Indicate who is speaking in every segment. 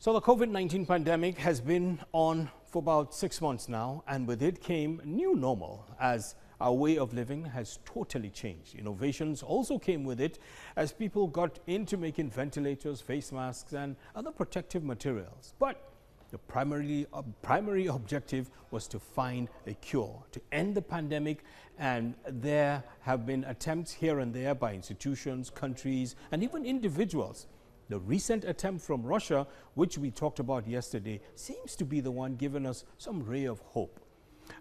Speaker 1: So the COVID-19 pandemic has been on for about 6 months now, and with it came new normal as our way of living has totally changed. Innovations also came with it as people got into making ventilators, face masks and other protective materials. But the primary objective was to find a cure, to end the pandemic, and there have been attempts here and there by institutions, countries and even individuals. The recent attempt from Russia, which we talked about yesterday, seems to be the one giving us some ray of hope.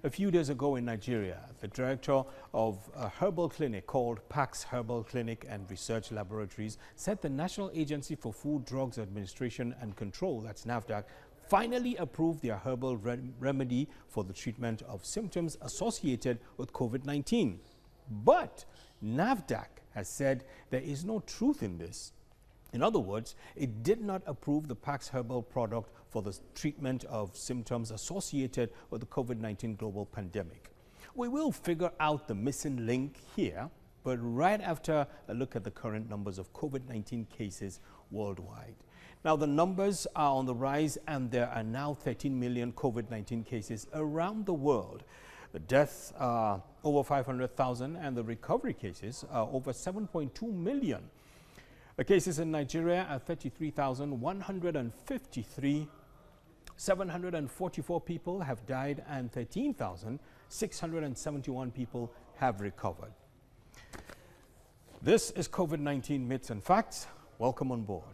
Speaker 1: A few days ago in Nigeria, the director of a herbal clinic called Pax Herbal Clinic and Research Laboratories said the National Agency for Food, Drugs Administration and Control, that's NAFDAC, finally approved their herbal remedy for the treatment of symptoms associated with COVID-19. But NAFDAC has said there is no truth in this. In other words, it did not approve the Pax Herbal product for the treatment of symptoms associated with the COVID-19 global pandemic. We will figure out the missing link here, but right after a look at the current numbers of COVID-19 cases worldwide. Now, the numbers are on the rise, and there are now 13 million COVID-19 cases around the world. The deaths are over 500,000, and the recovery cases are over 7.2 million. The cases in Nigeria are 33,153. 744 people have died, and 13,671 people have recovered. This is COVID-19 Myths and Facts. Welcome on board.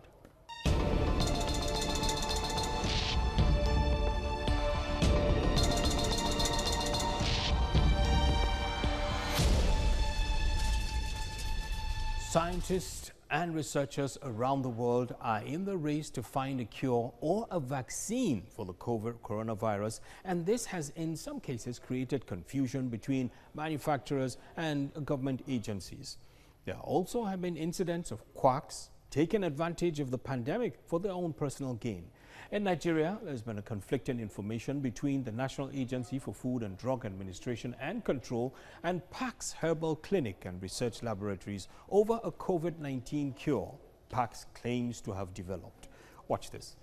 Speaker 1: Scientists and researchers around the world are in the race to find a cure or a vaccine for the coronavirus, and this has in some cases created confusion between manufacturers and government agencies. There also have been incidents of quacks taking advantage of the pandemic for their own personal gain. In Nigeria, there's been a conflicting information between the National Agency for Food and Drug Administration and Control and Pax Herbal Clinic and Research Laboratories over a COVID-19 cure Pax claims to have developed. Watch this.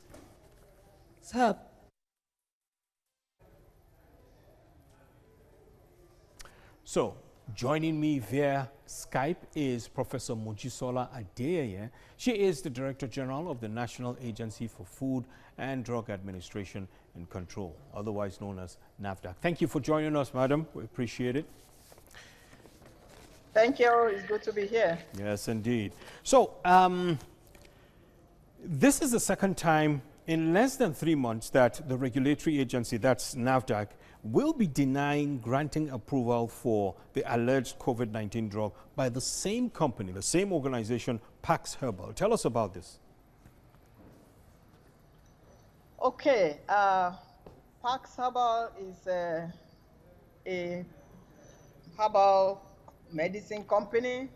Speaker 2: Sir.
Speaker 1: So, joining me via Skype is Professor Mojisola Adeyeye. She is the Director General of the National Agency for Food and Drug Administration and Control, otherwise known as NAFDAC. Thank you for joining us, madam. We appreciate it.
Speaker 2: Thank you. It's good to be here.
Speaker 1: Yes, indeed. So, this is the second time in less than 3 months that the regulatory agency, that's NAFDAC, will be denying granting approval for the alleged COVID-19 drug by the same company, the same organization, Pax Herbal. Tell us about this.
Speaker 2: Okay. Pax Herbal is a herbal medicine company.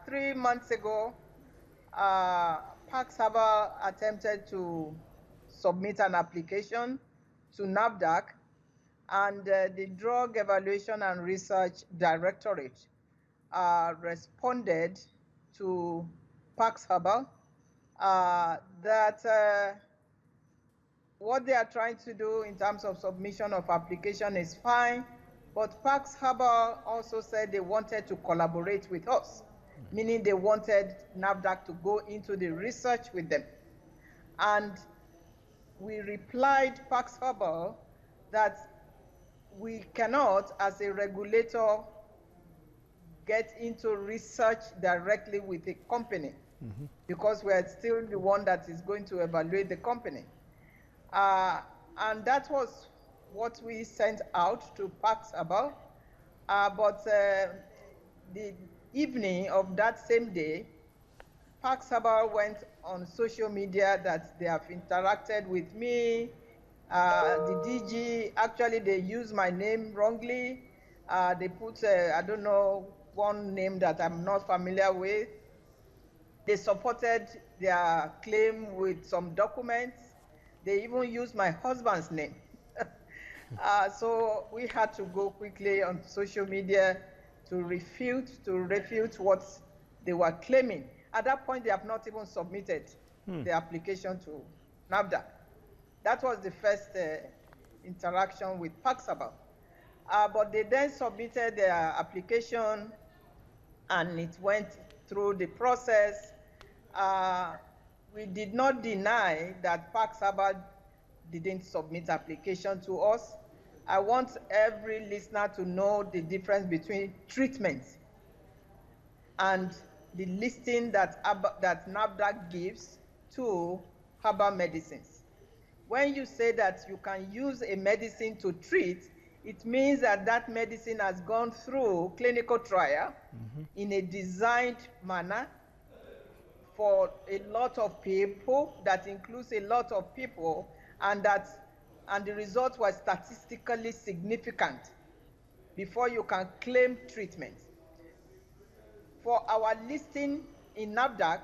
Speaker 2: 3 months ago, Pax Herbal attempted to submit an application to NAFDAC, and the Drug Evaluation and Research Directorate responded to Pax Herbal that what they are trying to do in terms of submission of application is fine, but Pax Herbal also said they wanted to collaborate with us, meaning they wanted NAFDAC to go into the research with them. And we replied, Pax Herbal, that we cannot, as a regulator, get into research directly with a company because we are still the one that is going to evaluate the company. And that was what we sent out to Pax Herbal. But the evening of that same day, Pax Herbal went on social media that they have interacted with me. The DG, actually they used my name wrongly. They put, I don't know, one name that I'm not familiar with. They supported their claim with some documents. They even used my husband's name. So we had to go quickly on social media to refute what they were claiming. At that point, they have not even submitted the application to NAFDAC. That was the first interaction with Pax Herbal. But they then submitted their application and it went through the process. We did not deny that Pax Herbal didn't submit application to us. I want every listener to know the difference between treatment and the listing that NAFDAC gives to herbal medicines. When you say that you can use a medicine to treat, it means that that medicine has gone through clinical trial in a designed manner for a lot of people, that includes a lot of people, and the results were statistically significant before you can claim treatment. For our listing in NAFDAC,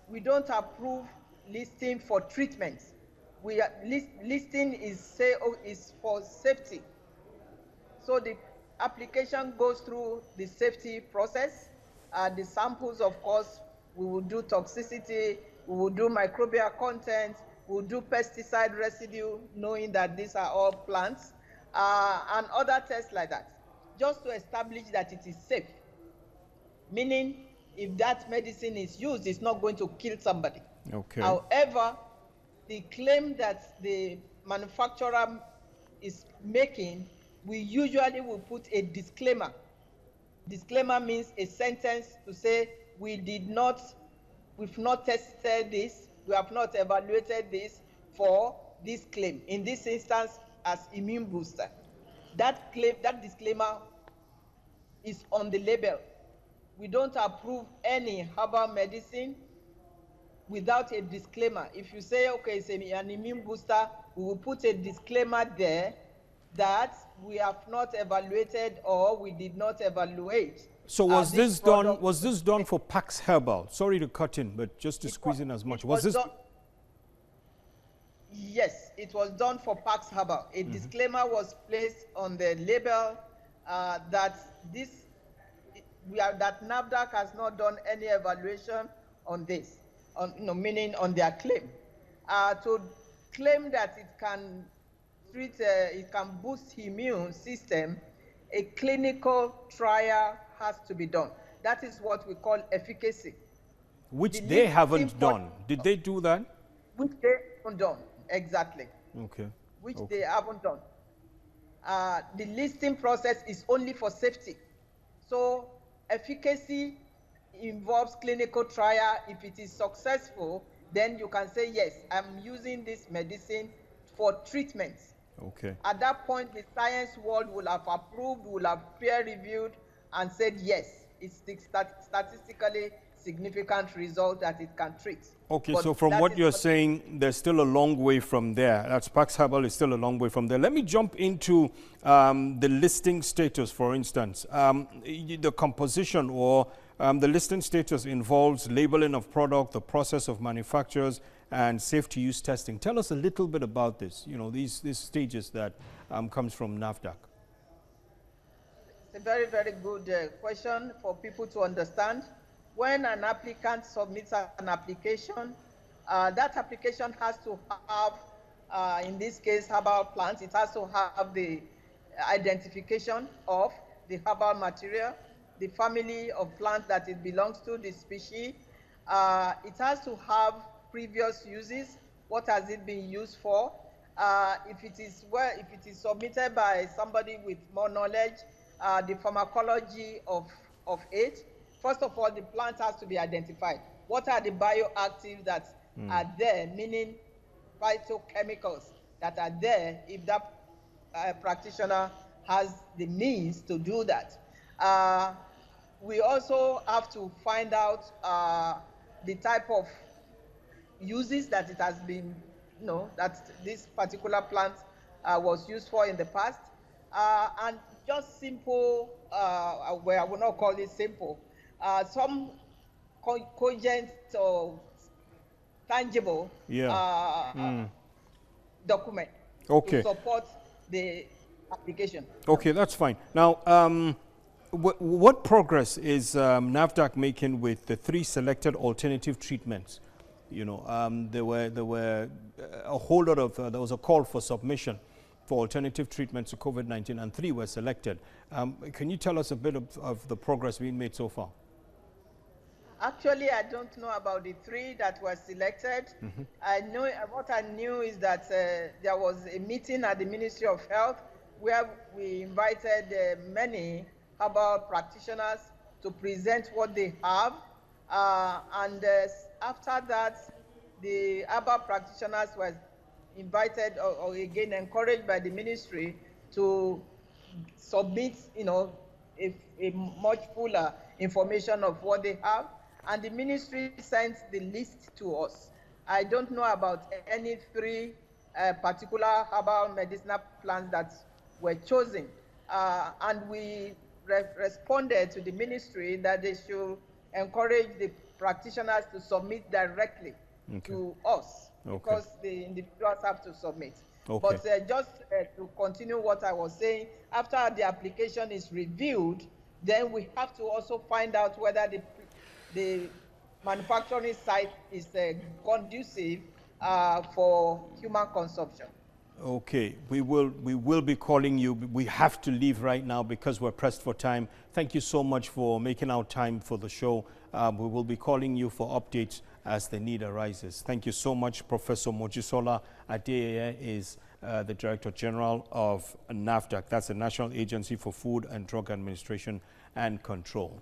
Speaker 2: we don't approve listing for treatment. Listing is for safety. So the application goes through the safety process. The samples, of course, we will do toxicity, we will do microbial content, we will do pesticide residue, knowing that these are all plants, and other tests like that, just to establish that it is safe. Meaning, if that medicine is used, it's not going to kill somebody.
Speaker 1: Okay.
Speaker 2: However, the claim that the manufacturer is making, we usually will put a disclaimer. Disclaimer means a sentence to say, we've not tested this, we have not evaluated this for this claim. In this instance, as immune booster. That disclaimer is on the label. We don't approve any herbal medicine without a disclaimer. If you say, okay, it's an immune booster, we will put a disclaimer there that we have not evaluated or we did not evaluate.
Speaker 1: So was this done for Pax Herbal? Sorry to cut in, but just to squeeze in as much. Was this?
Speaker 2: Yes, it was done for Pax Herbal. A disclaimer was placed on the label that NAFDAC has not done any evaluation on this, meaning on their claim. To claim that it can treat, it can boost immune system, a clinical trial has to be done. That is what we call efficacy.
Speaker 1: Which they haven't done. Did they do that?
Speaker 2: Which they haven't done, exactly.
Speaker 1: Okay.
Speaker 2: Which they haven't done. The listing process is only for safety. So efficacy involves clinical trial. If it is successful, then you can say, yes, I'm using this medicine for treatment.
Speaker 1: Okay.
Speaker 2: At that point, the science world will have approved, will have peer-reviewed, and said, yes, it's the statistically significant result that it can treat.
Speaker 1: Okay,
Speaker 2: but
Speaker 1: so from what you're saying, there's still a long way from there. That's Pax Herbal is still a long way from there. Let me jump into the listing status, for instance. The composition or the listing status involves labeling of product, the process of manufacturers, and safety use testing. Tell us a little bit about this, these stages that comes from NAFDAC.
Speaker 2: It's a very, very good question for people to understand. When an applicant submits an application, that application has to have, in this case, herbal plants. It has to have the identification of the herbal material, the family of plants that it belongs to, the species. It has to have previous uses. What has it been used for? If it is submitted by somebody with more knowledge, the pharmacology of it. First of all, the plant has to be identified. What are the bioactives that are there, meaning phytochemicals that are there if that practitioner has the means to do that. We also have to find out the type of uses that it has been, that this particular plant was used for in the past. And just simple, well, I will not call it simple, some cogent or tangible document to support the application.
Speaker 1: Okay, that's fine. Now, what progress is NAFDAC making with the 3 selected alternative treatments You know, there were a whole lot of, there was a call for submission for alternative treatments to COVID-19, and 3 were selected. Can you tell us a bit of the progress being made so far?
Speaker 2: Actually, I don't know about the 3 that were selected. I know what I knew is that there was a meeting at the Ministry of Health where we invited many herbal practitioners to present what they have. And after that, the herbal practitioners were invited or again encouraged by the ministry to submit, you know, a much fuller information of what they have. And the ministry sent the list to us. I don't know about any 3 particular herbal medicinal plants that were chosen. And we responded to the ministry that they should encourage the practitioners to submit directly to us, because the individuals have to submit. But just to continue what I was saying, after the application is reviewed, then we have to also find out whether the manufacturing site is conducive for human consumption.
Speaker 1: Okay, we will be calling you. We have to leave right now because we're pressed for time. Thank you so much for making our time for the show. We will be calling you for updates as the need arises. Thank you so much. Professor Mojisola Adeyeye is the Director General of NAFDAC. That's the National Agency for Food and Drug Administration and Control.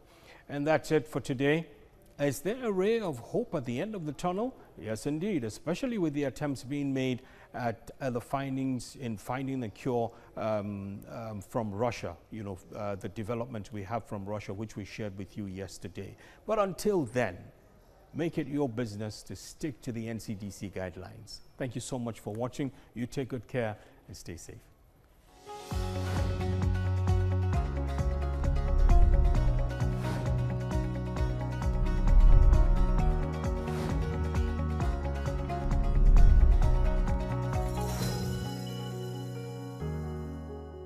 Speaker 1: And that's it for today. Is there a ray of hope at the end of the tunnel? Yes, indeed, especially with the attempts being made at the findings in finding the cure from Russia, you know, the development we have from Russia, which we shared with you yesterday. But until then, make it your business to stick to the NCDC guidelines. Thank you so much for watching. You take good care and stay safe.